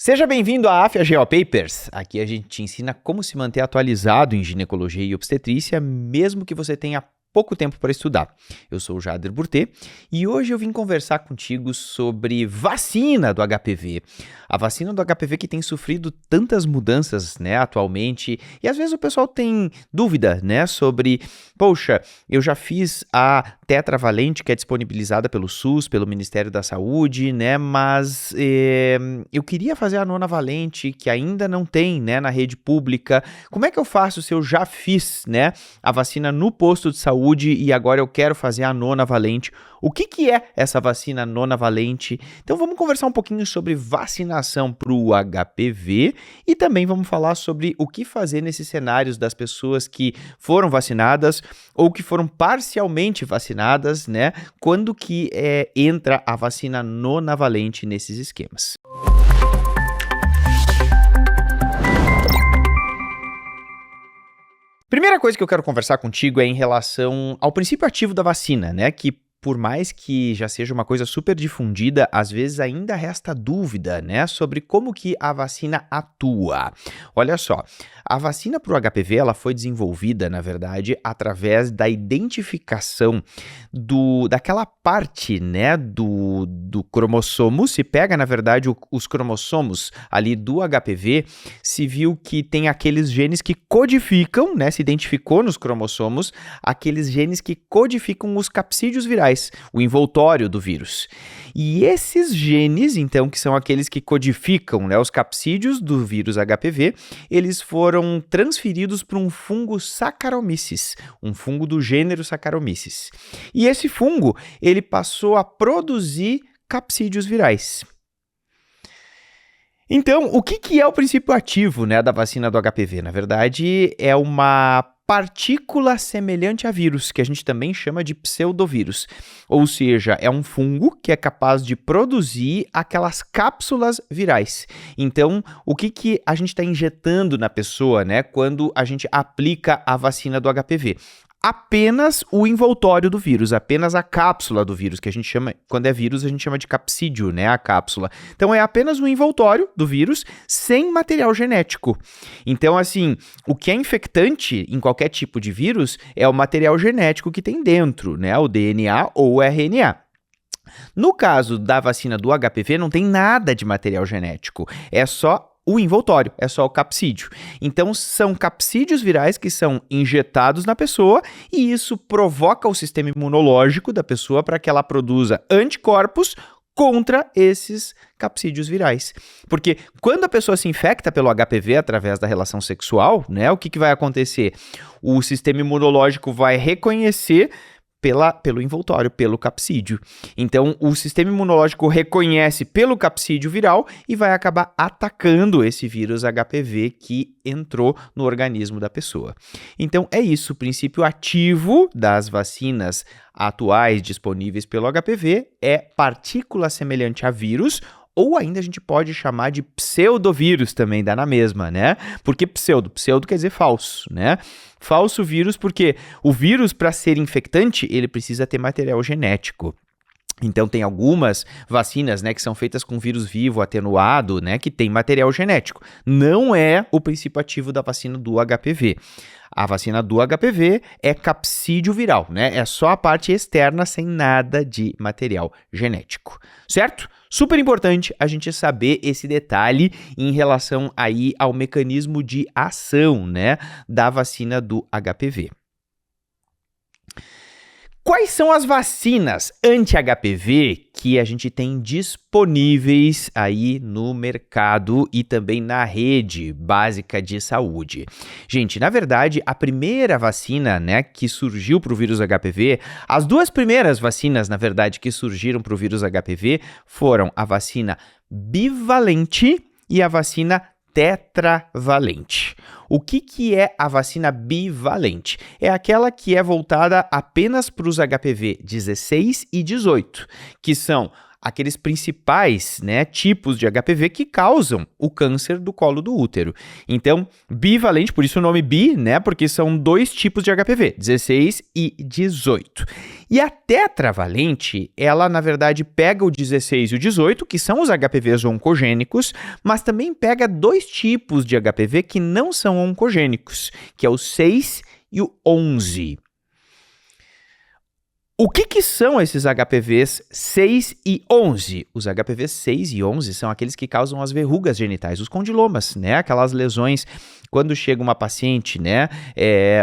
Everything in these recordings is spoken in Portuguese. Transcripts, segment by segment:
Seja bem-vindo à AFIA Geopapers. Aqui a gente te ensina como se manter atualizado em ginecologia e obstetrícia, mesmo que você tenha pouco tempo para estudar. Eu sou o Jader Burtê e hoje eu vim conversar contigo sobre vacina do HPV. A vacina do HPV que tem sofrido tantas mudanças, atualmente, e às vezes o pessoal tem dúvida, sobre, poxa, eu já fiz a tetravalente que é disponibilizada pelo SUS, pelo Ministério da Saúde, mas eu queria fazer a nonavalente que ainda não tem, na rede pública. Como é que eu faço se eu já fiz, a vacina no posto de saúde e agora eu quero fazer a nonavalente? O que é essa vacina nonavalente? Então vamos conversar um pouquinho sobre vacinação para o HPV e também vamos falar sobre o que fazer nesses cenários das pessoas que foram vacinadas ou que foram parcialmente vacinadas, quando que entra a vacina nonavalente nesses esquemas. Primeira coisa que eu quero conversar contigo é em relação ao princípio ativo da vacina, que por mais que já seja uma coisa super difundida, às vezes ainda resta dúvida, sobre como que a vacina atua. Olha só, a vacina para o HPV ela foi desenvolvida, na verdade, através da identificação daquela parte, do cromossomo. Se pega, na verdade, os cromossomos ali do HPV, se viu que tem aqueles genes que codificam, se identificou nos cromossomos, aqueles genes que codificam os capsídeos virais, o envoltório do vírus. E esses genes, então, que são aqueles que codificam, os capsídeos do vírus HPV, eles foram transferidos para um fungo Saccharomyces, um fungo do gênero Saccharomyces. E esse fungo, ele passou a produzir capsídeos virais. Então, o que é o princípio ativo, da vacina do HPV? Na verdade, é uma partícula semelhante a vírus, que a gente também chama de pseudovírus. Ou seja, é um fungo que é capaz de produzir aquelas cápsulas virais. Então, o que a gente está injetando na pessoa, quando a gente aplica a vacina do HPV? Apenas o envoltório do vírus, apenas a cápsula do vírus, que a gente chama, quando é vírus, a gente chama de capsídeo, a cápsula. Então, é apenas o envoltório do vírus sem material genético. Então, assim, o que é infectante em qualquer tipo de vírus é o material genético que tem dentro, o DNA ou o RNA. No caso da vacina do HPV, não tem nada de material genético, é só o envoltório, é só o capsídeo. Então, são capsídeos virais que são injetados na pessoa e isso provoca o sistema imunológico da pessoa para que ela produza anticorpos contra esses capsídeos virais. Porque quando a pessoa se infecta pelo HPV através da relação sexual, o que vai acontecer? O sistema imunológico vai reconhecer pelo envoltório, pelo capsídeo. Então, o sistema imunológico reconhece pelo capsídeo viral e vai acabar atacando esse vírus HPV que entrou no organismo da pessoa. Então, é isso. O princípio ativo das vacinas atuais disponíveis pelo HPV é partícula semelhante a vírus, ou ainda a gente pode chamar de pseudovírus também, dá na mesma, Porque pseudo quer dizer falso, Falso vírus porque o vírus, para ser infectante, ele precisa ter material genético. Então, tem algumas vacinas, que são feitas com vírus vivo, atenuado, que tem material genético. Não é o princípio ativo da vacina do HPV. A vacina do HPV é capsídeo viral, É só a parte externa sem nada de material genético, certo? Super importante a gente saber esse detalhe em relação aí ao mecanismo de ação, da vacina do HPV. Quais são as vacinas anti-HPV que a gente tem disponíveis aí no mercado e também na rede básica de saúde? Gente, na verdade, a primeira vacina, que surgiu para o vírus HPV, as duas primeiras vacinas, na verdade, que surgiram para o vírus HPV foram a vacina bivalente e a vacina tetravalente. O que é a vacina bivalente? É aquela que é voltada apenas para os HPV 16 e 18, que são aqueles principais, né, tipos de HPV que causam o câncer do colo do útero. Então, bivalente, por isso o nome bi, né, porque são 2 tipos de HPV, 16 e 18. E a tetravalente, ela na verdade pega o 16 e o 18, que são os HPVs oncogênicos, mas também pega 2 tipos de HPV que não são oncogênicos, que é o 6 e o 11. O que são esses HPVs 6 e 11? Os HPVs 6 e 11 são aqueles que causam as verrugas genitais, os condilomas, né? Aquelas lesões quando chega uma paciente, né?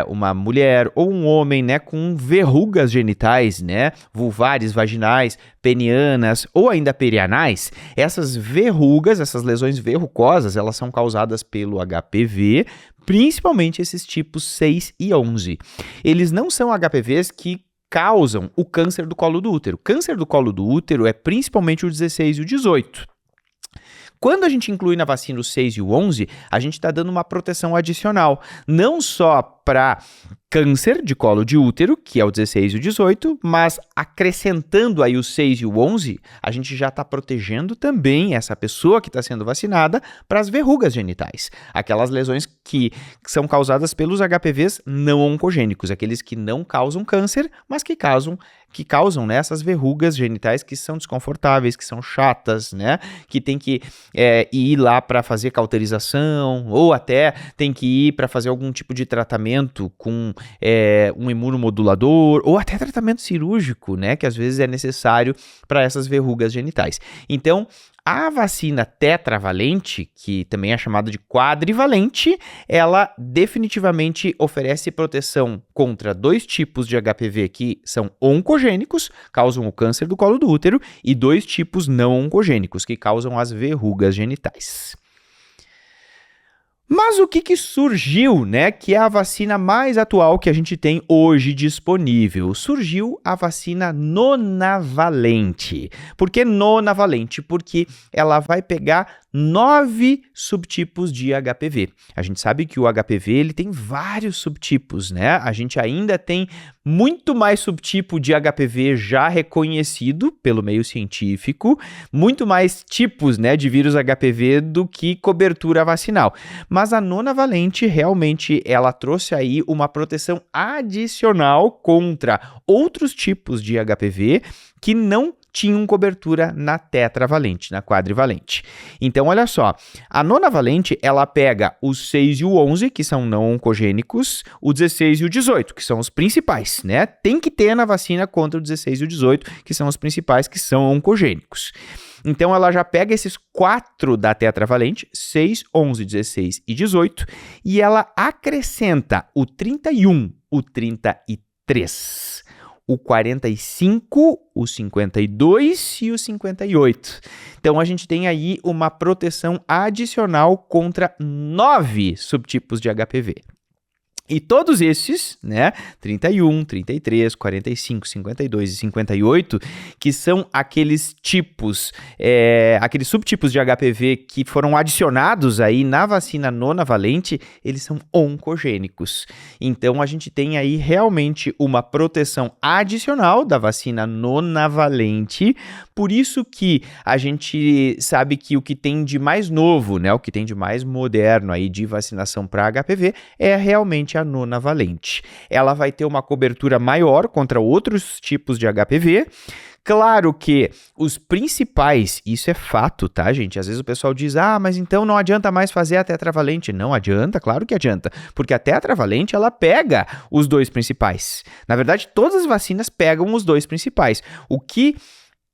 Uma mulher ou um homem, né? Com verrugas genitais, né? Vulvares, vaginais, penianas ou ainda perianais. Essas verrugas, essas lesões verrucosas, elas são causadas pelo HPV, principalmente esses tipos 6 e 11. Eles não são HPVs que causam o câncer do colo do útero. O câncer do colo do útero é principalmente o 16 e o 18. Quando a gente inclui na vacina o 6 e o 11, a gente está dando uma proteção adicional, não só para câncer de colo de útero, que é o 16 e o 18, mas acrescentando aí o 6 e o 11, a gente já está protegendo também essa pessoa que está sendo vacinada para as verrugas genitais, aquelas lesões que são causadas pelos HPVs não oncogênicos, aqueles que não causam câncer, mas que causam né, essas verrugas genitais que são desconfortáveis, que são chatas, né, que tem que ir lá para fazer cauterização, ou até tem que ir para fazer algum tipo de tratamento com um imunomodulador, ou até tratamento cirúrgico, né, que às vezes é necessário para essas verrugas genitais. Então, a vacina tetravalente, que também é chamada de quadrivalente, ela definitivamente oferece proteção contra 2 tipos de HPV que são oncogênicos, causam o câncer do colo do útero, e 2 tipos não oncogênicos, que causam as verrugas genitais. Mas o que surgiu, né, que é a vacina mais atual que a gente tem hoje disponível? Surgiu a vacina nonavalente. Por que nonavalente? Porque ela vai pegar 9 subtipos de HPV. A gente sabe que o HPV ele tem vários subtipos, né? A gente ainda tem muito mais subtipo de HPV já reconhecido pelo meio científico, muito mais tipos, né, de vírus HPV do que cobertura vacinal. Mas a nonavalente realmente ela trouxe aí uma proteção adicional contra outros tipos de HPV que não tinham cobertura na tetravalente, na quadrivalente. Então, olha só, a nonavalente, ela pega os 6 e o 11, que são não oncogênicos, o 16 e o 18, que são os principais, né? Tem que ter na vacina contra o 16 e o 18, que são os principais, que são oncogênicos. Então, ela já pega esses 4 da tetravalente, 6, 11, 16 e 18, e ela acrescenta o 31, o 33, o 45, o 52 e o 58. Então, a gente tem aí uma proteção adicional contra 9 subtipos de HPV. E todos esses, né, 31, 33, 45, 52 e 58, que são aqueles tipos, aqueles subtipos de HPV que foram adicionados aí na vacina nonavalente, eles são oncogênicos. Então, a gente tem aí realmente uma proteção adicional da vacina nonavalente, por isso que a gente sabe que o que tem de mais novo, né, o que tem de mais moderno aí de vacinação para HPV é realmente a nonavalente. Ela vai ter uma cobertura maior contra outros tipos de HPV. Claro que os principais, isso é fato, tá, gente? Às vezes o pessoal diz, mas então não adianta mais fazer a tetravalente. Não adianta, claro que adianta, porque a tetravalente, ela pega os 2 principais. Na verdade, todas as vacinas pegam os 2 principais. O que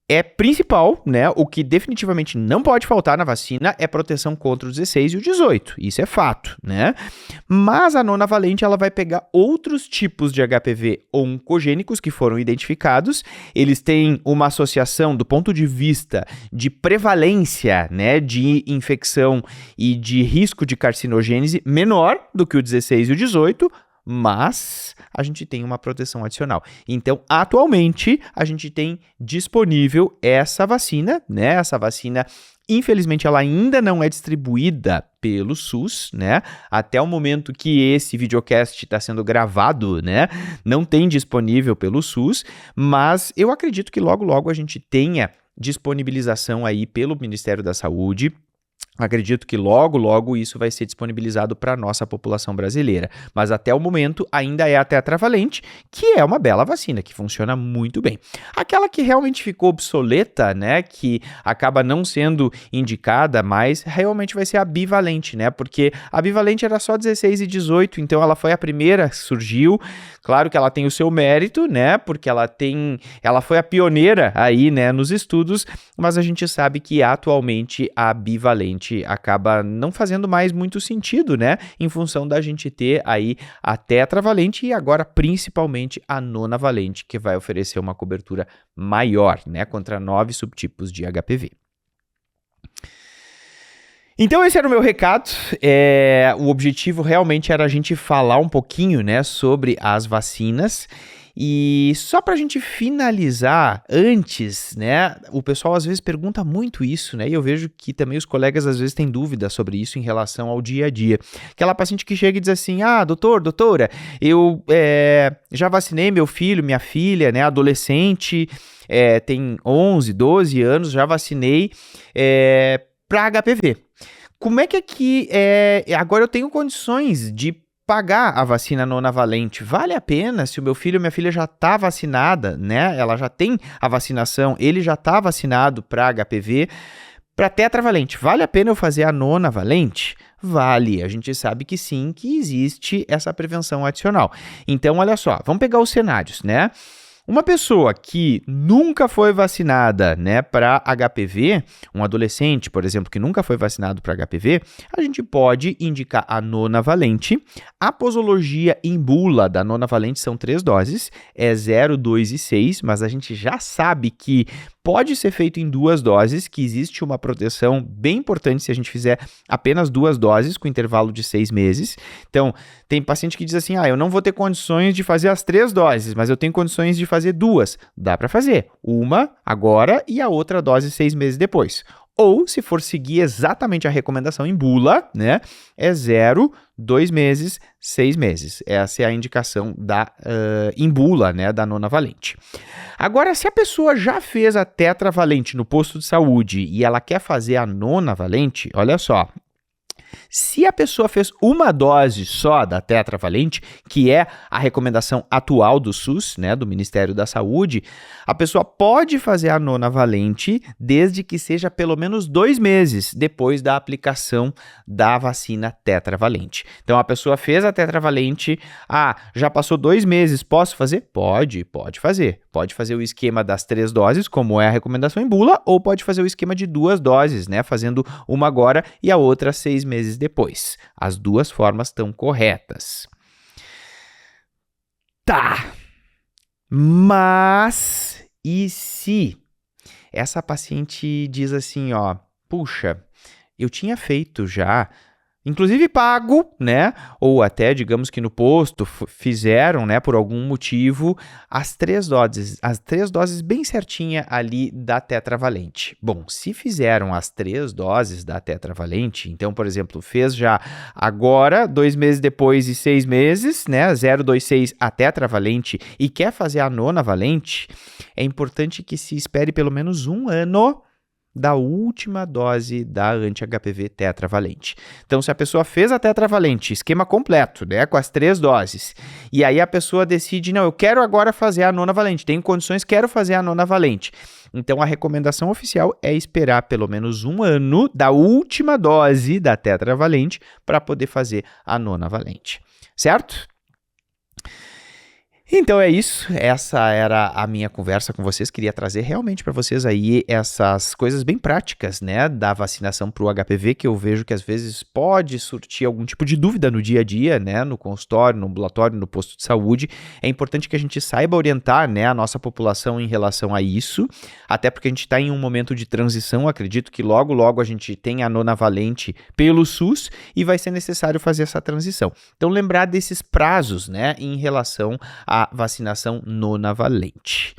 é principal, né? O que definitivamente não pode faltar na vacina é proteção contra o 16 e o 18. Isso é fato, né? Mas a nonavalente, ela vai pegar outros tipos de HPV oncogênicos que foram identificados. Eles têm uma associação do ponto de vista de prevalência, né, de infecção e de risco de carcinogênese menor do que o 16 e o 18, mas a gente tem uma proteção adicional. Então, atualmente, a gente tem disponível essa vacina, né? Essa vacina, infelizmente, ela ainda não é distribuída pelo SUS, né? Até o momento que esse videocast está sendo gravado, né? Não tem disponível pelo SUS, mas eu acredito que logo, logo a gente tenha disponibilização aí pelo Ministério da Saúde. Acredito que logo, logo isso vai ser disponibilizado para a nossa população brasileira. Mas até o momento ainda é a tetravalente, que é uma bela vacina, que funciona muito bem. Aquela que realmente ficou obsoleta, né, que acaba não sendo indicada mais, realmente vai ser a bivalente, né, porque a bivalente era só 16 e 18, então ela foi a primeira que surgiu. Claro que ela tem o seu mérito, né, porque ela foi a pioneira aí, né, nos estudos, mas a gente sabe que atualmente a bivalente acaba não fazendo mais muito sentido, né? Em função da gente ter aí a tetravalente e agora principalmente a nonavalente, que vai oferecer uma cobertura maior, né? Contra 9 subtipos de HPV. Então esse era o meu recado. O objetivo realmente era a gente falar um pouquinho, né, sobre as vacinas. E só para a gente finalizar, antes, né, o pessoal às vezes pergunta muito isso, né, e eu vejo que também os colegas às vezes têm dúvida sobre isso em relação ao dia a dia. Aquela paciente que chega e diz assim, doutora, eu já vacinei meu filho, minha filha, né, adolescente, tem 11, 12 anos, já vacinei para HPV. Como é que aqui, agora eu tenho condições de pagar a vacina nonavalente? Vale a pena se o meu filho ou minha filha já está vacinada, né? Ela já tem a vacinação, ele já está vacinado para HPV, para tetravalente. Vale a pena eu fazer a nonavalente? Vale, a gente sabe que sim, que existe essa prevenção adicional. Então, olha só, vamos pegar os cenários, né? Uma pessoa que nunca foi vacinada, né, para HPV, um adolescente, por exemplo, que nunca foi vacinado para HPV, a gente pode indicar a nonavalente. A posologia em bula da nonavalente são 3 doses, 0, 2 e 6, mas a gente já sabe que pode ser feito em 2 doses, que existe uma proteção bem importante se a gente fizer apenas 2 doses, com intervalo de 6 meses. Então, tem paciente que diz assim, eu não vou ter condições de fazer as 3 doses, mas eu tenho condições de fazer 2. Dá para fazer. Uma agora e a outra dose 6 meses depois. Ou, se for seguir exatamente a recomendação em bula, né, 0, 2 meses, 6 meses. Essa é a indicação em bula, né, da nonavalente. Agora, se a pessoa já fez a tetravalente no posto de saúde e ela quer fazer a nonavalente, olha só. Se a pessoa fez uma dose só da tetravalente, que é a recomendação atual do SUS, né, do Ministério da Saúde, a pessoa pode fazer a nonavalente desde que seja pelo menos 2 meses depois da aplicação da vacina tetravalente. Então, a pessoa fez a tetravalente, já passou 2 meses, posso fazer? Pode fazer. Pode fazer o esquema das 3 doses, como é a recomendação em bula, ou pode fazer o esquema de 2 doses, né, fazendo uma agora e a outra 6 meses depois. As 2 formas estão corretas. Tá. Mas e se essa paciente diz assim, puxa, eu tinha feito já, inclusive pago, né, ou até, digamos que no posto fizeram, né, por algum motivo, as 3 doses bem certinha ali da tetravalente. Bom, se fizeram as 3 doses da tetravalente, então, por exemplo, fez já agora, 2 meses depois e 6 meses, né, 0, 2, 6 a tetravalente e quer fazer a nonavalente, é importante que se espere pelo menos 1 ano da última dose da anti-HPV tetravalente. Então, se a pessoa fez a tetravalente, esquema completo, né, com as 3 doses, e aí a pessoa decide, não, eu quero agora fazer a nonavalente, tenho condições, quero fazer a nonavalente. Então, a recomendação oficial é esperar pelo menos 1 ano da última dose da tetravalente para poder fazer a nonavalente. Certo? Então é isso, essa era a minha conversa com vocês, queria trazer realmente para vocês aí essas coisas bem práticas, né, da vacinação para o HPV, que eu vejo que às vezes pode surtir algum tipo de dúvida no dia a dia, né, no consultório, no ambulatório, no posto de saúde. É importante que a gente saiba orientar, né, a nossa população em relação a isso, até porque a gente está em um momento de transição, acredito que logo, logo a gente tem a nonavalente pelo SUS e vai ser necessário fazer essa transição. Então lembrar desses prazos, né, em relação à vacinação nonavalente.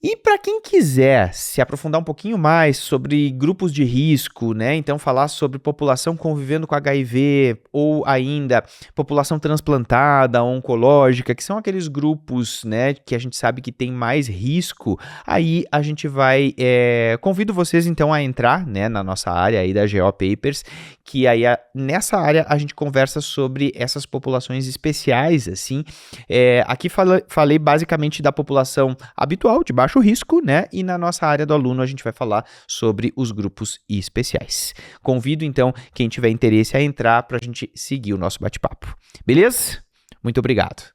E para quem quiser se aprofundar um pouquinho mais sobre grupos de risco, né? Então falar sobre população convivendo com HIV ou ainda população transplantada, oncológica, que são aqueles grupos, né, que a gente sabe que tem mais risco, aí a gente vai, convido vocês então a entrar, né, na nossa área aí da GO Papers, que aí nessa área a gente conversa sobre essas populações especiais, assim. Aqui falei basicamente da população habitual, de baixo risco, né? E na nossa área do aluno a gente vai falar sobre os grupos especiais. Convido então quem tiver interesse a entrar para a gente seguir o nosso bate-papo. Beleza? Muito obrigado.